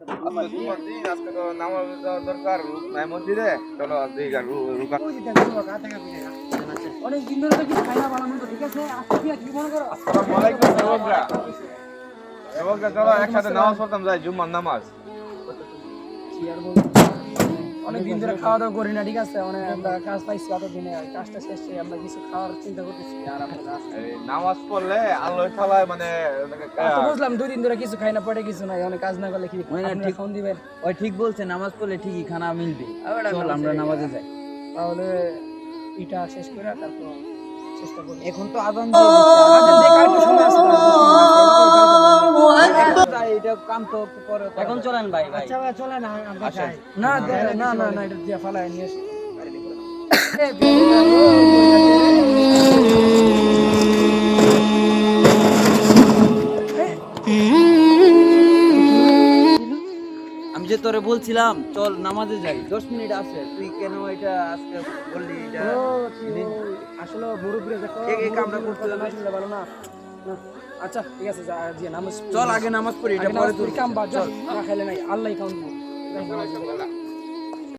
আজকে জুমার দিন, আজকে তো নামাজ যাওয়ার দরকার, রুক নাই মসজিদে। চলো আজকে রুকা। অনেক দিন ধরে তো কিছু খাই না ভালো মন্দ, ঠিক আছে? আজকে কি মনে করো? আসসালামু আলাইকুম যুবকরা। যুবকরা চলো একসাথে নামাজ পড়তাম যাই, জুম্মার নামাজ। কি আর বলবো, অনেক দিন ধরে খাওয়া দাওয়া করি না, ঠিক আছে? মানে আমরা কাজ পাইছি অত দিনে, কাজটা শেষে আমরা কিছু খাওয়ার চিন্তা করতেছি। আর আমরা এই নামাজ পড়লে আল্লাহ তাআলা মানে তো বুঝলাম 2 দিন ধরে কিছু খাই না, পেটে কিছু নাই, অনেক কাজ না করলে কি ঠিক ফোন দিবেন? ওই ঠিক বলছে, নামাজ পড়লে ঠিকই খানা মিলবে। চল আমরা নামাজে যাই। তাহলে এটা শেষ করে তারপর চেষ্টা করি। এখন তো আজান দিয়ে দিচ্ছে, আজান দিয়ে কালকে সময় আছে, কালকে সময় আছে। এটা কাম তো পরে এখন চলেন ভাই ভাই। আচ্ছা ভাই চলে না, আমরা আসেন। খাই। না না না না, এটা দিয়ে ফালায় নিয়ে আসি। আমি যে তোরে বলছিলাম চল নামাজে যাই, 10 মিনিট আছে, তুই কেন এটা আজকে বললি? এটা আসলে মুরব্বিরা দেখো এই কামটা করতে হবে। আসলে ভালো না। আচ্ছা ঠিক আছে, যা যে নামাজ চল আগে নামাজ পড়ি, এটা পরে তুই কাম বাদ, না খাইলে নাই, আল্লাহই কাম দিব।